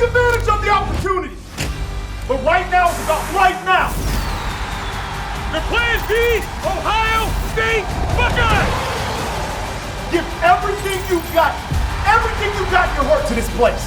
advantage of the opportunity. But right now is about right now. The Plan B, Ohio State Buckeyes! Give everything you got in your heart to this place.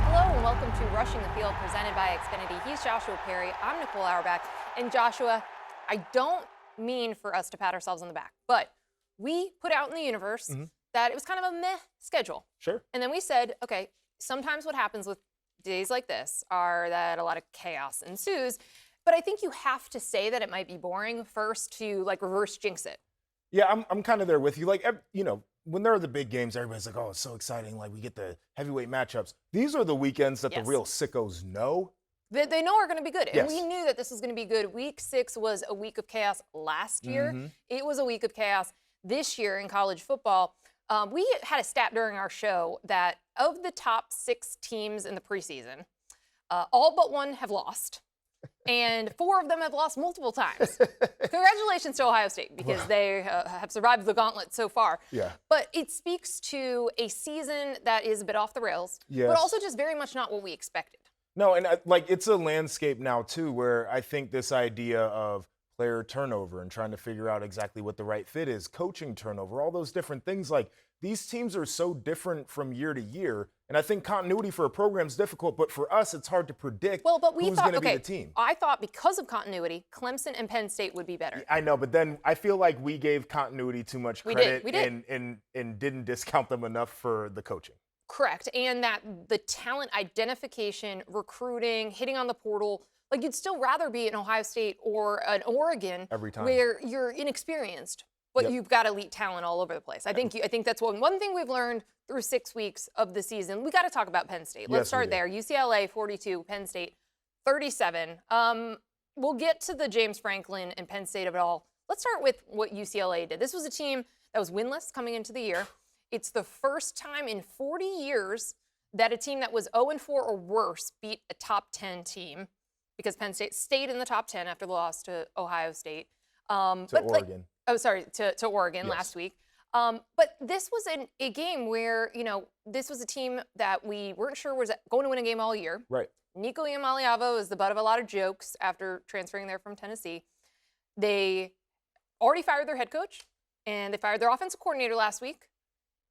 Hello and welcome to Rushing the Field presented by Xfinity. He's Joshua Perry. I'm Nicole Auerbach. And Joshua, I don't mean for us to pat ourselves on the back, but we put out in the universe that it was kind of a meh schedule. Sure. And then we said, okay, sometimes what happens with days like this are that a lot of chaos ensues. But I think you have to say that it might be boring first to like reverse jinx it. Yeah, I'm kind of there with you. Like, you know, when there are the big games, everybody's like, oh, it's so exciting. Like, we get the heavyweight matchups. These are the weekends that the real sickos know. They know are going to be good. And Yes. we knew that this was going to be good. Week 6 was a week of chaos last year. It was a week of chaos this year in college football. We had a stat during our show that of the top 6 teams in the preseason, all but one have lost. And 4 of them have lost multiple times. Congratulations to Ohio State because they have survived the gauntlet so far. Yeah. But it speaks to a season that is a bit off the rails, but also just very much not what we expected. No, and like it's a landscape now too where I think this idea of player turnover and trying to figure out exactly what the right fit is, coaching turnover, all those different things, like these teams are so different from year to year. And I think continuity for a program is difficult, but for us, it's hard to predict who's going to be the team. I thought because of continuity, Clemson and Penn State would be better. I know, but then I feel like we gave continuity too much credit We did. And didn't discount them enough for the coaching. Correct. And that the talent identification, recruiting, hitting on the portal, like you'd still rather be an Ohio State or an Oregon every time where you're inexperienced, but you've got elite talent all over the place. I think that's one thing we've learned through 6 weeks of the season. We got to talk about Penn State. Let's start there. UCLA 42, Penn State 37. We'll get to the James Franklin and Penn State of it all. Let's start with what UCLA did. This was a team that was winless coming into the year. It's the first time in 40 years that a team that was 0-4 or worse beat a top 10 team because Penn State stayed in the top 10 after the loss to Ohio State. To Oregon. To Oregon last week. But this was a game where, you know, this was a team that we weren't sure was going to win a game all year. Right. Nico Iamaleava is the butt of a lot of jokes after transferring there from Tennessee. They already fired their head coach, and they fired their offensive coordinator last week.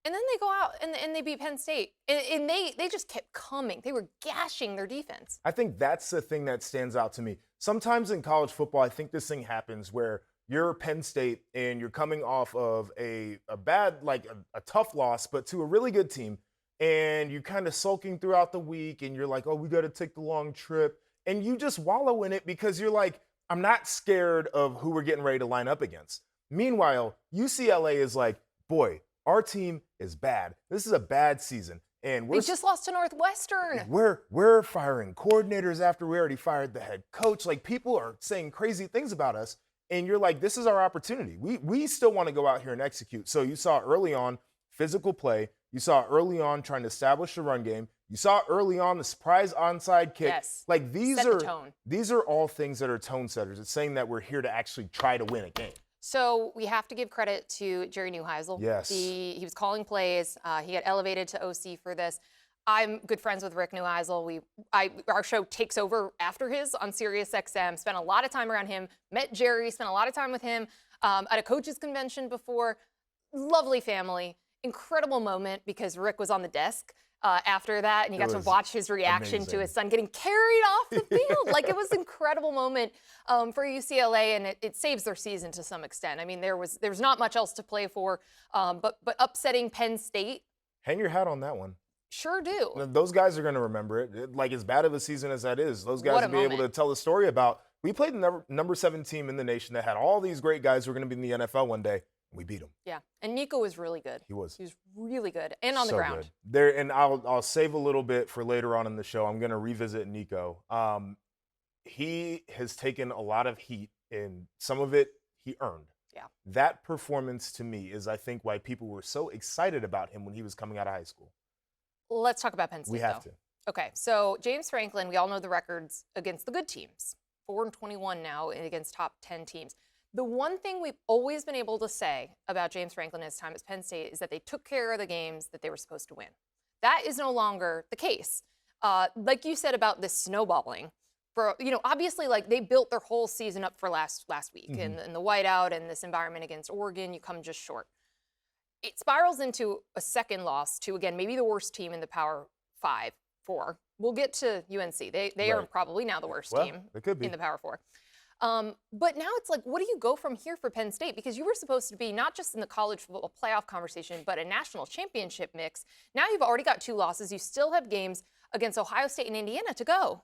And then they go out and they beat Penn State. And they just kept coming. They were gashing their defense. I think that's the thing that stands out to me. Sometimes in college football, I think this thing happens where you're Penn State and you're coming off of a bad, like a tough loss, but to a really good team. And you're kind of sulking throughout the week and you're like, oh, we got to take the long trip. And you just wallow in it because you're like, I'm not scared of who we're getting ready to line up against. Meanwhile, UCLA is like, boy, our team is bad. This is a bad season. And we just lost to Northwestern. We're firing coordinators after we already fired the head coach. Like, people are saying crazy things about us. And you're like, this is our opportunity. We still want to go out here and execute. So you saw early on physical play. You saw early on trying to establish the run game. You saw early on the surprise onside kick. Yes. Like, these are all things that are tone setters. It's saying that we're here to actually try to win a game. So we have to give credit to Jerry Neuheisel. Yes. He was calling plays. He got elevated to OC for this. I'm good friends with Rick Neuheisel. Our show takes over after his on SiriusXM. Spent a lot of time around him. Met Jerry. Spent a lot of time with him at a coaches convention before. Lovely family. Incredible moment because Rick was on the desk after that, and you got to watch his reaction to his son getting carried off the field. Like, it was an incredible moment for UCLA, and it saves their season to some extent. I mean, there's not much else to play for, but upsetting Penn State. Hang your hat on that one. Sure do. Those guys are going to remember it. Like, as bad of a season as that is, those guys will be able to tell the story about, we played the number 7 team in the nation that had all these great guys who were going to be in the NFL one day. We beat them. Yeah, and Nico was really good. He was really good, and on the ground. Good. There, and I'll save a little bit for later on in the show. I'm going to revisit Nico. He has taken a lot of heat, and some of it he earned. Yeah. That performance to me is, I think, why people were so excited about him when he was coming out of high school. Let's talk about Penn State. We have to. Okay, so James Franklin, we all know the records against the good teams. 4-21 now against top 10 teams. The one thing we've always been able to say about James Franklin and his time at Penn State is that they took care of the games that they were supposed to win. That is no longer the case. Like you said about this snowballing, obviously, like they built their whole season up for last week, and the whiteout and this environment against Oregon, you come just short. It spirals into a second loss to, again, maybe the worst team in the Power 4. We'll get to UNC. They are probably now the worst team in the Power 4. But now it's like, what do you go from here for Penn State? Because you were supposed to be not just in the college football playoff conversation, but a national championship mix. Now you've already got 2 losses. You still have games against Ohio State and Indiana to go.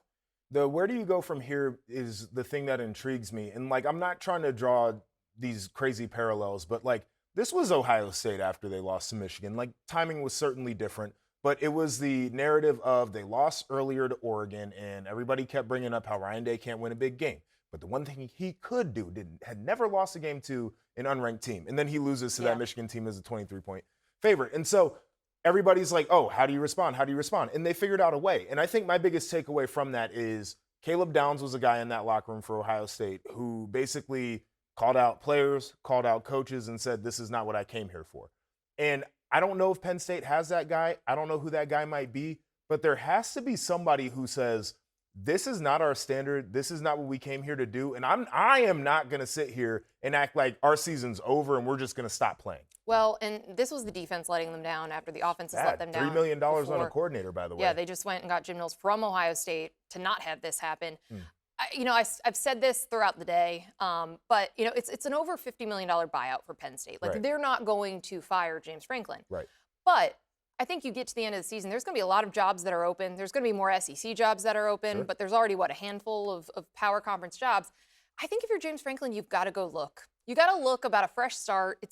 The where do you go from here is the thing that intrigues me. And, like, I'm not trying to draw these crazy parallels, but, like, this was Ohio State after they lost to Michigan. Like, timing was certainly different, but it was the narrative of they lost earlier to Oregon, and everybody kept bringing up how Ryan Day can't win a big game. But the one thing he could do, had never lost a game to an unranked team. And then he loses to that Michigan team as a 23-point favorite. And so everybody's like, oh, how do you respond? How do you respond? And they figured out a way. And I think my biggest takeaway from that is Caleb Downs was a guy in that locker room for Ohio State who basically called out players, called out coaches, and said, this is not what I came here for. And I don't know if Penn State has that guy. I don't know who that guy might be. But there has to be somebody who says, this is not our standard. This is not what we came here to do. And I am not going to sit here and act like our season's over and we're just going to stop playing. Well, and this was the defense letting them down after the offense has let them down. $3 million on a coordinator, by the way. Yeah, they just went and got Jim Mills from Ohio State to not have this happen. I've said this throughout the day, but it's an over $50 million buyout for Penn State. Like they're not going to fire James Franklin. Right. But I think you get to the end of the season, there's going to be a lot of jobs that are open. There's going to be more SEC jobs that are open, but there's already, a handful of power conference jobs. I think if you're James Franklin, you've got to go look. You got to look about a fresh start.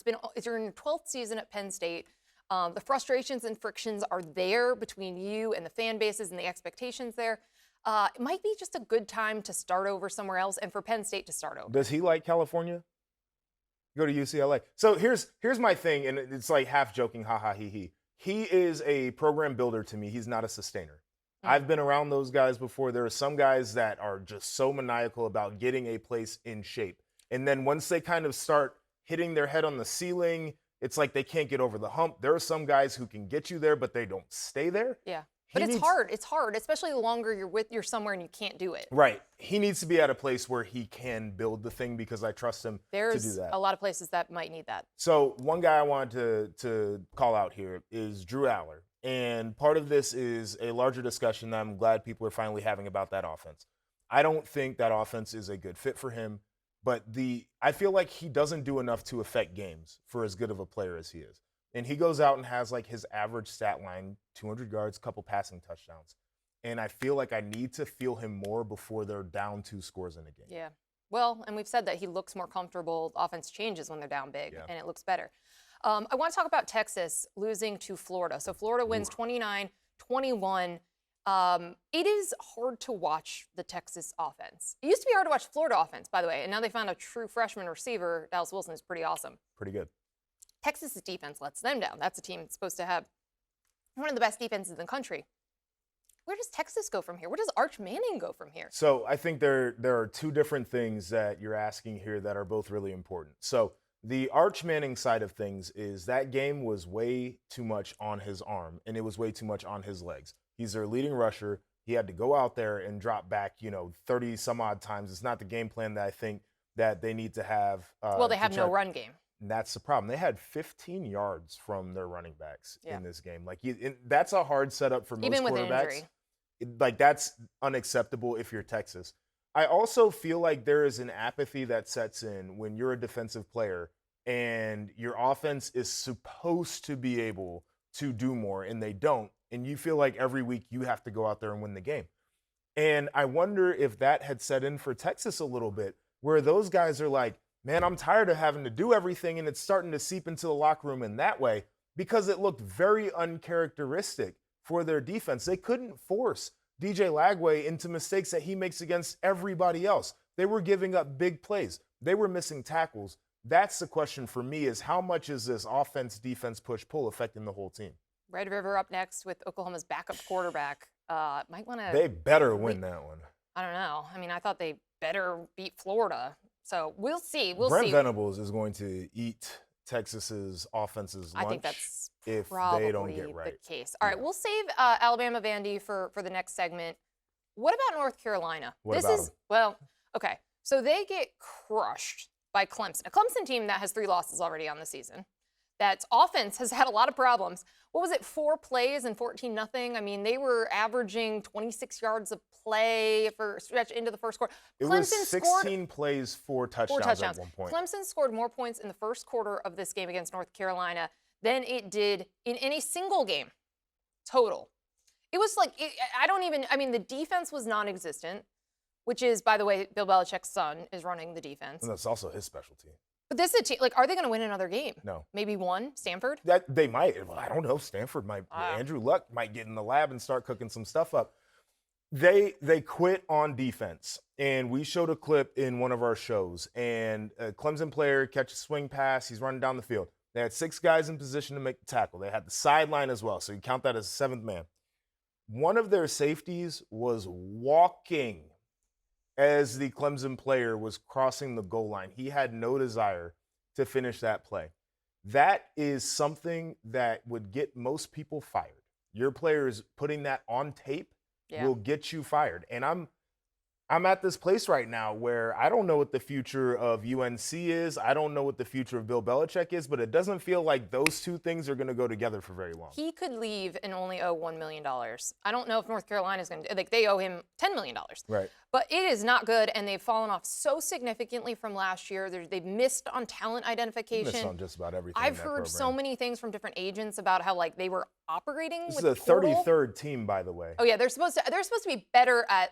You're in your 12th season at Penn State. The frustrations and frictions are there between you and the fan bases and the expectations there. It might be just a good time to start over somewhere else and for Penn State to start over. Does he like California? Go to UCLA. So here's my thing, and it's like half joking, ha ha he he. He is a program builder to me. He's not a sustainer. I've been around those guys before. There are some guys that are just so maniacal about getting a place in shape. And then once they kind of start hitting their head on the ceiling, it's like they can't get over the hump. There are some guys who can get you there, but they don't stay there. Yeah. But it's hard. It's hard, especially the longer you're somewhere and you can't do it. Right. He needs to be at a place where he can build the thing because I trust him to do that. There's a lot of places that might need that. So one guy I wanted to call out here is Drew Aller. And part of this is a larger discussion that I'm glad people are finally having about that offense. I don't think that offense is a good fit for him, but I feel like he doesn't do enough to affect games for as good of a player as he is. And he goes out and has like his average stat line, 200 yards, couple passing touchdowns. And I feel like I need to feel him more before they're down 2 scores in a game. Yeah. Well, and we've said that he looks more comfortable. Offense changes when they're down big, and it looks better. I want to talk about Texas losing to Florida. So Florida wins 29-21. It is hard to watch the Texas offense. It used to be hard to watch Florida offense, by the way, and now they found a true freshman receiver. Dallas Wilson is pretty awesome. Pretty good. Texas's defense lets them down. That's a team that's supposed to have one of the best defenses in the country. Where does Texas go from here? Where does Arch Manning go from here? So I think there are 2 different things that you're asking here that are both really important. So the Arch Manning side of things is that game was way too much on his arm, and it was way too much on his legs. He's their leading rusher. He had to go out there and drop back, 30 some odd times. It's not the game plan that I think that they need to have. Well, they have no run game. And that's the problem. They had 15 yards from their running backs in this game. That's a hard setup for most even with quarterbacks. An injury. That's unacceptable if you're Texas. I also feel like there is an apathy that sets in when you're a defensive player and your offense is supposed to be able to do more and they don't. And you feel like every week you have to go out there and win the game. And I wonder if that had set in for Texas a little bit, where those guys are like, man, I'm tired of having to do everything, and it's starting to seep into the locker room in that way because it looked very uncharacteristic for their defense. They couldn't force DJ Lagway into mistakes that he makes against everybody else. They were giving up big plays. They were missing tackles. That's the question for me is how much is this offense, defense, push-pull affecting the whole team? Red River up next with Oklahoma's backup quarterback. Might want to. They better win that one. I don't know. I mean, I thought they better beat Florida. So we'll see. Brent Venables is going to eat Texas's offense's lunch. I think that's if probably they don't get right. the case. All right, we'll save Alabama Vandy for the next segment. What about North Carolina? Well, okay. So they get crushed by Clemson, a Clemson team that has 3 losses already on the season. That offense has had a lot of problems. What was it, 4 plays and 14-0? I mean, they were averaging 26 yards of play for stretch into the first quarter. It was 16 plays, 4 touchdowns at one point. Clemson scored more points in the first quarter of this game against North Carolina than it did in any single game total. It was like, the defense was non-existent, which is, by the way, Bill Belichick's son is running the defense. And that's also his specialty. But this is a team, are they going to win another game? No. Maybe one? Stanford? They might. Well, I don't know. Stanford might. Andrew Luck might get in the lab and start cooking some stuff up. They quit on defense. And we showed a clip in one of our shows. And a Clemson player catches a swing pass. He's running down the field. They had 6 guys in position to make the tackle. They had the sideline as well. So you count that as a 7th man. One of their safeties was walking as the Clemson player was crossing the goal line. He had no desire to finish that play. That is something that would get most people fired. Your players putting that on tape will get you fired. And I'm at this place right now where I don't know what the future of UNC is. I don't know what the future of Bill Belichick is, but it doesn't feel like those 2 things are going to go together for very long. He could leave and only owe $1 million. I don't know if North Carolina is going to, they owe him $10 million. Right. But it is not good, and they've fallen off so significantly from last year. They've missed on talent identification. Missed on just about everything. I've heard so many things from different agents about how they were operating with This is the 33rd team, by the way. Oh yeah, they're supposed to be better at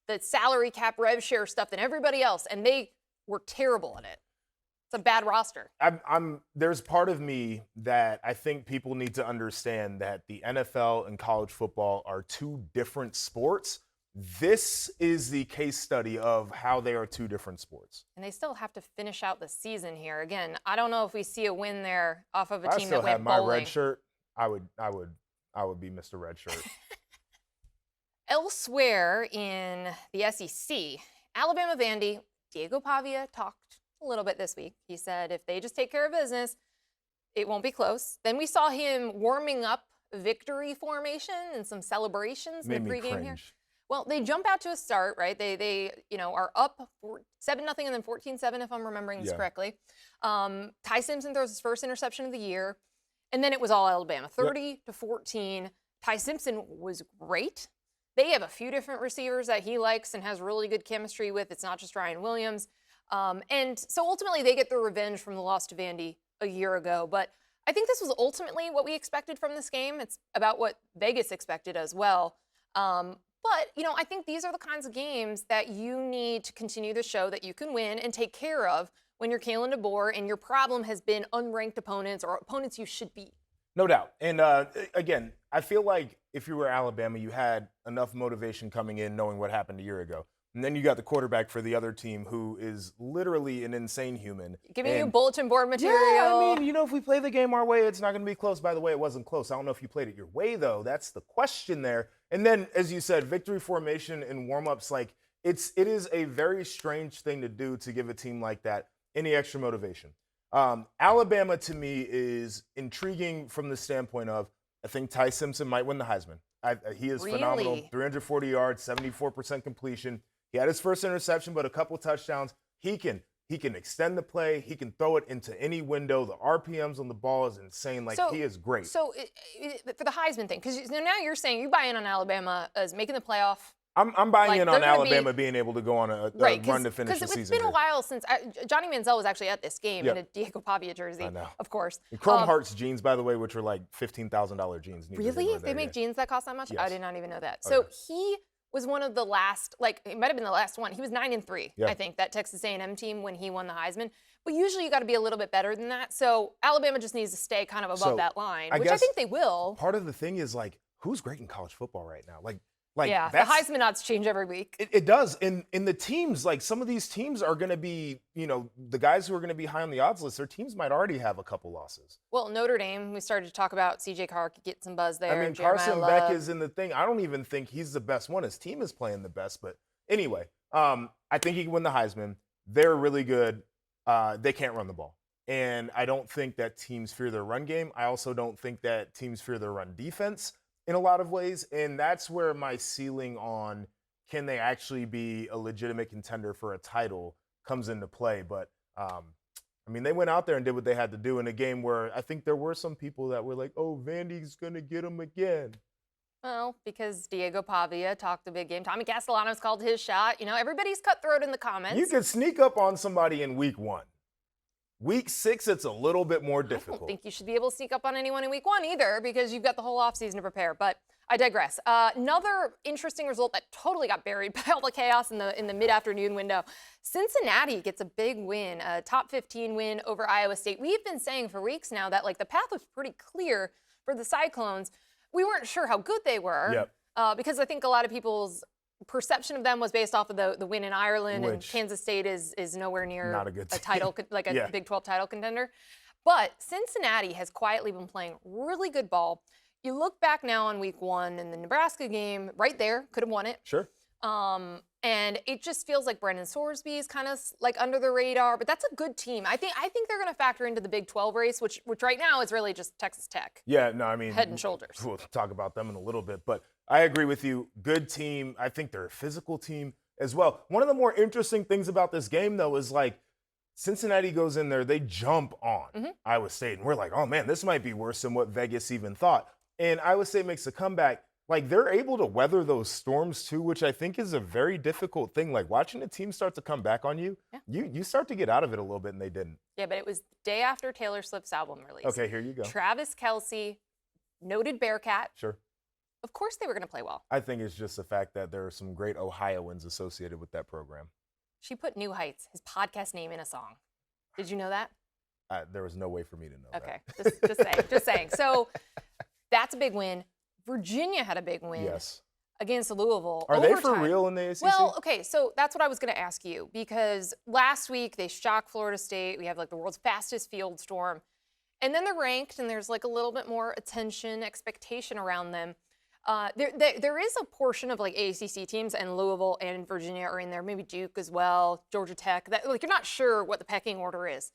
the salary cap rev share stuff than everybody else, and they were terrible at it. It's a bad roster. There's part of me that I think people need to understand that the NFL and college football are 2 different sports. This is the case study of how they are 2 different sports. And they still have to finish out the season here. Again, I don't know if we see a win there off of a If team I that still went had my bowling. red shirt, I would be Mr. Red Shirt. Elsewhere in the SEC, Alabama Vandy, Diego Pavia talked a little bit this week. He said if they just take care of business, it won't be close. Then we saw him warming up victory formation and some celebrations in the pregame here. Well, they jump out to a start, right? They are up 7-0 and then 14-7, if I'm remembering this correctly. Ty Simpson throws his first interception of the year, and then it was all Alabama, 30-14. Ty Simpson was great. They have a few different receivers that he likes and has really good chemistry with. It's not just Ryan Williams. And so ultimately they get their revenge from the loss to Vandy a year ago. But I think this was ultimately what we expected from this game. It's about what Vegas expected as well. But, I think these are the kinds of games that you need to continue to show that you can win and take care of when you're Kalen DeBoer and your problem has been unranked opponents or opponents you should beat. No doubt. And again, I feel like if you were Alabama, you had enough motivation coming in knowing what happened a year ago. And then you got the quarterback for the other team who is literally an insane human. Giving you bulletin board material. Yeah, I mean, if we play the game our way, it's not going to be close. By the way, it wasn't close. I don't know if you played it your way, though. That's the question there. And then, as you said, victory formation and warm-ups, it is a very strange thing to do to give a team like that any extra motivation. Alabama, to me, is intriguing from the standpoint of I think Ty Simpson might win the Heisman. He is phenomenal. 340 yards, 74% completion. He had his first interception, but a couple touchdowns. He can extend the play. He can throw it into any window. The RPMs on the ball is insane. He is great. So for the Heisman thing, because now you're saying you buy in on Alabama as making the playoff. I'm buying in on Alabama being able to go on a run to finish the season. Because it's been a while since Johnny Manziel was actually at this game in a Diego Pavia jersey, of course. And Chrome Hearts jeans, by the way, which are $15,000 jeans. Really? They make jeans that cost that much? Yes. I did not even know that. So he was one of the last, it might have been the last one. He was 9-3, I think, that Texas A&M team when he won the Heisman. But usually you got to be a little bit better than that. So Alabama just needs to stay kind of above that line, which I think they will. Part of the thing is, who's great in college football right now? The Heisman odds change every week. It does. In the teams, some of these teams are going to be, the guys who are going to be high on the odds list, their teams might already have a couple losses. Well, Notre Dame, we started to talk about C.J. Carr could get some buzz there. I mean, Carson Beck is in the thing. I don't even think he's the best one. His team is playing the best. But anyway, I think he can win the Heisman. They're really good. They can't run the ball. And I don't think that teams fear their run game. I also don't think that teams fear their run defense in a lot of ways. And that's where my ceiling on can they actually be a legitimate contender for a title comes into play. But, I mean, they went out there and did what they had to do in a game where I think there were some people that were like, oh, Vandy's going to get him again. Well, because Diego Pavia talked a big game. Tommy Castellanos called his shot. You know, everybody's cutthroat in the comments. You could sneak up on somebody in week 1. Week 6, it's a little bit more difficult. I don't think you should be able to sneak up on anyone in week 1 either because you've got the whole offseason to prepare. But I digress. Another interesting result that totally got buried by all the chaos in the mid-afternoon window. Cincinnati gets a big win, a top 15 win over Iowa State. We've been saying for weeks now that like the path was pretty clear for the Cyclones. We weren't sure how good they were because I think a lot of people's perception of them was based off of the win in Ireland, and Kansas State is nowhere near not a good title, like a Big 12 title contender. But Cincinnati has quietly been playing really good ball. You look back now on week 1 in the Nebraska game, right there, could have won it. Sure. And it just feels like Brendan Sorsby is kind of like under the radar, but that's a good team. I think they're going to factor into the Big 12 race, which right now is really just Texas Tech. Yeah, no, I mean, head and shoulders. We'll talk about them in a little bit, but I agree with you. Good team. I think they're a physical team as well. One of the more interesting things about this game, though, is like Cincinnati goes in there, they jump on Iowa State, and we're like, oh man, this might be worse than what Vegas even thought. And Iowa State makes a comeback. Like, they're able to weather those storms, too, which I think is a very difficult thing. Like, watching a team start to come back on you, you start to get out of it a little bit, and they didn't. Yeah, but it was the day after Taylor Swift's album release. Okay, here you go. Travis Kelce, noted Bearcat. Sure. Of course they were going to play well. I think it's just the fact that there are some great Ohioans associated with that program. She put New Heights, his podcast name, in a song. Did you know that? There was no way for me to know that. Okay, just saying. So that's a big win. Virginia had a big win against Louisville. Are they for real in the ACC? Well, okay, so that's what I was going to ask you, because last week they shocked Florida State. We have like the world's fastest field storm. And then they're ranked, and there's like a little bit more attention, expectation around them. There is a portion of like ACC teams, and Louisville and Virginia are in there, maybe Duke as well, Georgia Tech. That, like, you're not sure what the pecking order is.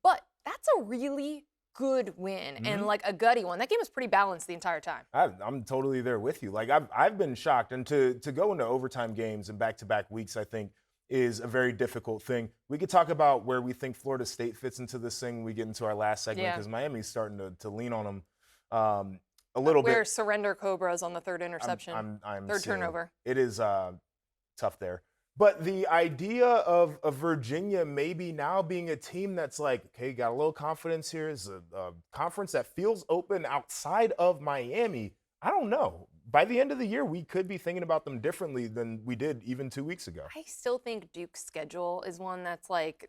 But that's a really good win and like a gutty one. That game was pretty balanced the entire time. I'm totally there with you. Like I've been shocked, and to go into overtime games and back-to-back weeks, I think is a very difficult thing. We could talk about where we think Florida State fits into this thing when we get into our last segment, because Miami's starting to lean on them a little bit. Where surrender Cobras on the third interception, third turnover. It is tough there. But the idea of Virginia maybe now being a team that's like, okay, got a little confidence here, is a conference that feels open outside of Miami. I don't know. By the end of the year, we could be thinking about them differently than we did even 2 weeks ago. I still think Duke's schedule is one that's like,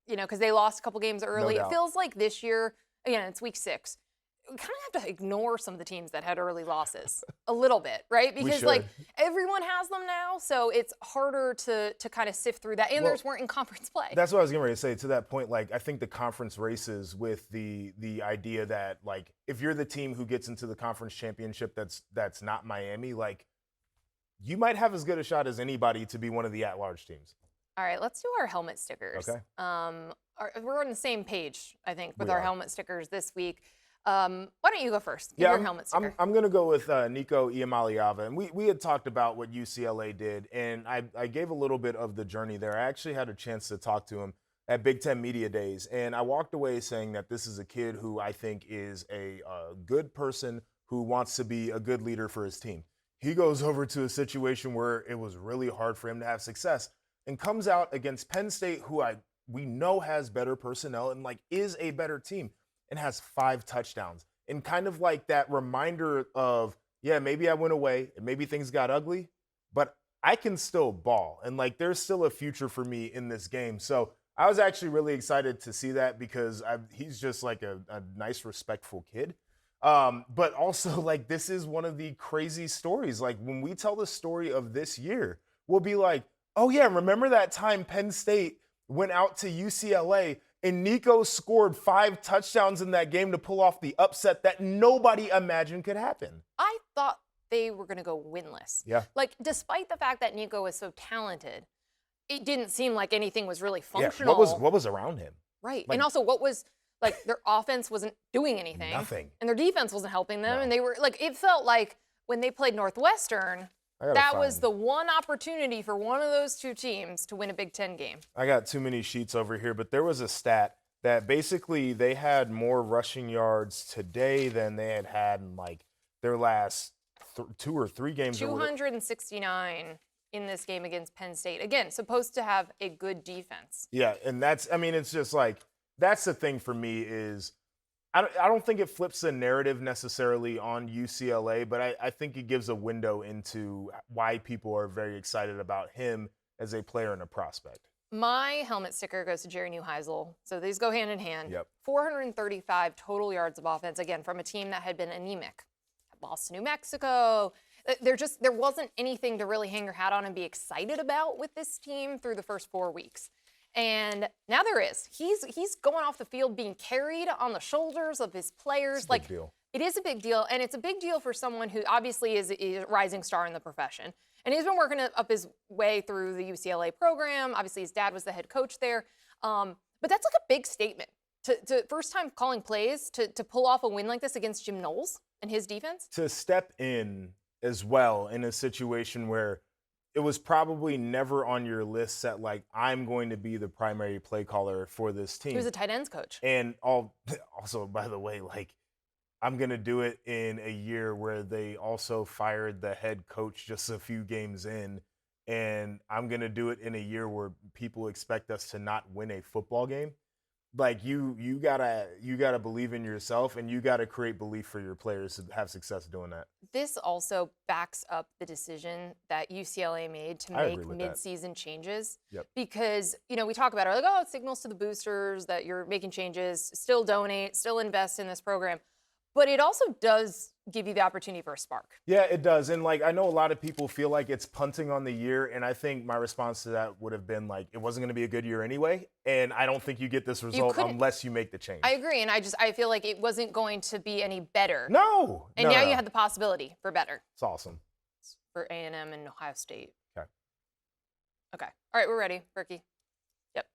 because they lost a couple games early. No doubt. It feels like this year, again, it's week 6. We kind of have to ignore some of the teams that had early losses a little bit, right? Because like everyone has them now, so it's harder to kind of sift through that. And there's weren't in conference play. That's what I was getting ready to say. To that point, like I think the conference races with the idea that like if you're the team who gets into the conference championship that's not Miami, like you might have as good a shot as anybody to be one of the at-large teams. All right, let's do our helmet stickers. Okay. We're on the same page, I think, with our helmet stickers this week. Why don't you go first? Give your helmet sticker. I'm going to go with Nicole Auerbach. And we had talked about what UCLA did, and I gave a little bit of the journey there. I actually had a chance to talk to him at Big Ten Media Days, and I walked away saying that this is a kid who I think is a good person who wants to be a good leader for his team. He goes over to a situation where it was really hard for him to have success and comes out against Penn State, who we know has better personnel and like is a better team, and has 5 touchdowns. And kind of like that reminder of, yeah, maybe I went away and maybe things got ugly, but I can still ball. And like there's still a future for me in this game. So I was actually really excited to see that because he's just like a nice, respectful kid. But also like this is one of the crazy stories. Like when we tell the story of this year, we'll be like, oh yeah, remember that time Penn State went out to UCLA and Nico scored 5 touchdowns in that game to pull off the upset that nobody imagined could happen. I thought they were going to go winless. Yeah. Like, despite the fact that Nico was so talented, it didn't seem like anything was really functional. Yeah. What was around him? Right. Like, And also what was like their offense wasn't doing anything. Nothing. And their defense wasn't helping them. No. And they were like, it felt like when they played Northwestern, that was the one opportunity for one of those two teams to win a Big Ten game. I got too many sheets over here, but there was a stat that basically they had more rushing yards today than they had in like their last 2 or 3 games. 269 in this game against Penn State. Again, supposed to have a good defense. Yeah, and it's just like, that's the thing for me is I don't think it flips the narrative necessarily on UCLA, but I think it gives a window into why people are very excited about him as a player and a prospect. My helmet sticker goes to Jerry Neuheisel. So these go hand in hand. Yep. 435 total yards of offense, again, from a team that had been anemic. Lost to New Mexico. There wasn't anything to really hang your hat on and be excited about with this team through the first 4 weeks. And now there is. He's going off the field being carried on the shoulders of his players. It's a big deal. It is a big deal, and it's a big deal for someone who obviously is a rising star in the profession. And he's been working up his way through the UCLA program. Obviously, his dad was the head coach there. But that's like a big statement. To first time calling plays, to pull off a win like this against Jim Knowles and his defense. To step in as well in a situation where it was probably never on your list that, like, I'm going to be the primary play caller for this team. He was a tight ends coach. And also, by the way, like, I'm going to do it in a year where they also fired the head coach just a few games in. And I'm going to do it in a year where people expect us to not win a football game. Like, you gotta believe in yourself, and you gotta create belief for your players to have success doing that. This also backs up the decision that UCLA made to make mid-season changes. Yep. Because, we talk about it like, oh, it signals to the boosters that you're making changes, still donate, still invest in this program. But it also does give you the opportunity for a spark. Yeah, it does. And, like, I know a lot of people feel like it's punting on the year, and I think my response to that would have been, like, it wasn't going to be a good year anyway, and I don't think you get this result unless you make the change. I agree, and I feel like it wasn't going to be any better. No. And now you had the possibility for better. It's awesome. For A&M and Ohio State. Okay. Okay. All right, we're ready, Ricky. Yep.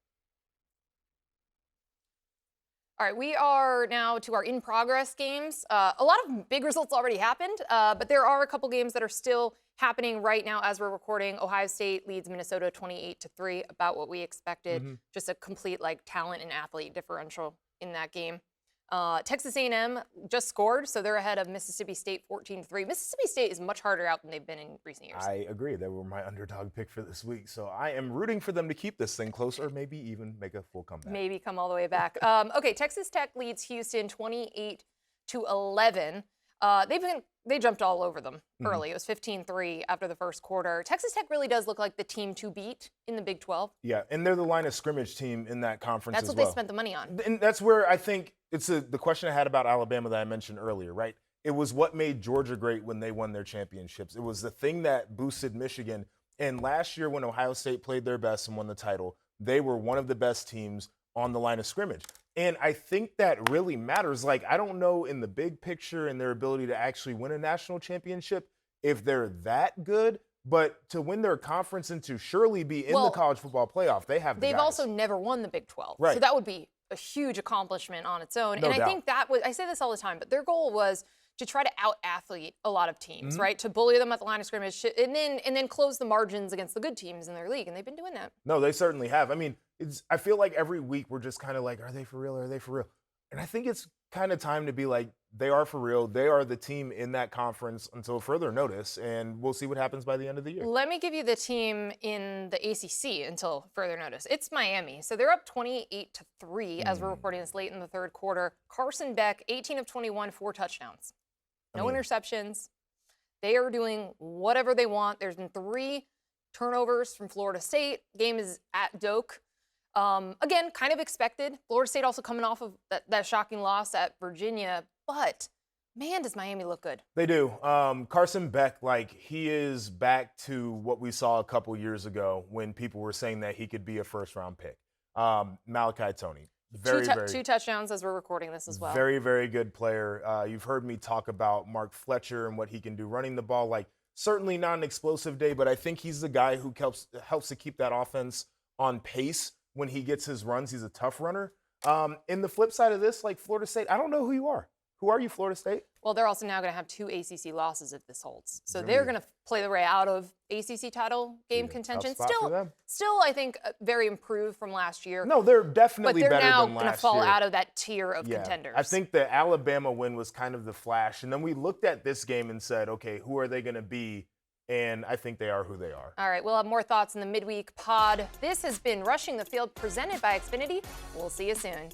All right, we are now to our in-progress games. A lot of big results already happened, but there are a couple games that are still happening right now as we're recording. Ohio State leads Minnesota 28-3, about what we expected. Mm-hmm. Just a complete talent and athlete differential in that game. Texas A&M just scored, so they're ahead of Mississippi State 14-3. Mississippi State is much harder out than they've been in recent years. I agree. They were my underdog pick for this week, so I am rooting for them to keep this thing close or maybe even make a full comeback. Maybe come all the way back. Okay, Texas Tech leads Houston 28-11. They jumped all over them early. It was 15-3 after the first quarter. Texas Tech really does look like the team to beat in the Big 12. Yeah, and they're the line of scrimmage team in that conference as well. That's what they spent the money on. And that's where I think it's the question I had about Alabama that I mentioned earlier, right? It was what made Georgia great when they won their championships. It was the thing that boosted Michigan. And last year when Ohio State played their best and won the title, they were one of the best teams on the line of scrimmage. And I think that really matters. Like, I don't know in the big picture and their ability to actually win a national championship if they're that good, but to win their conference and to surely be in the college football playoff, they have the They've guys. also never won the Big 12. Right. So that would be a huge accomplishment on its own. No and doubt. I think I say this all the time, but their goal was to try to out-athlete a lot of teams, right? To bully them at the line of scrimmage and then close the margins against the good teams in their league, and they've been doing that. No, they certainly have. I mean, I feel like every week we're just kind of like, are they for real? Are they for real? And I think it's kind of time to be like, they are for real. They are the team in that conference until further notice, and we'll see what happens by the end of the year. Let me give you the team in the ACC until further notice. It's Miami. So they're up 28-3 as we're recording this late in the third quarter. Carson Beck, 18 of 21, 4 touchdowns. No interceptions. They are doing whatever they want. There's been 3 turnovers from Florida State. Game is at Doak. Again, kind of expected. Florida State also coming off of that shocking loss at Virginia. But, man, does Miami look good. They do. Carson Beck, he is back to what we saw a couple years ago when people were saying that he could be a first-round pick. Malachi Toney. Two touchdowns as we're recording this as well. Very, very good player. You've heard me talk about Mark Fletcher and what he can do running the ball. Certainly not an explosive day, but I think he's the guy who helps to keep that offense on pace when he gets his runs. He's a tough runner. In the flip side of this, like Florida State, I don't know who you are. Who are you, Florida State? Well, they're also now going to have 2 ACC losses if this holds. So they're going to play their way out of ACC title game contention. Still, I think very improved from last year. No, they're definitely better than last year. But they're now going to fall out of that tier of contenders. I think the Alabama win was kind of the flash. And then we looked at this game and said, okay, who are they going to be? And I think they are who they are. All right, we'll have more thoughts in the midweek pod. This has been Rushing the Field presented by Xfinity. We'll see you soon.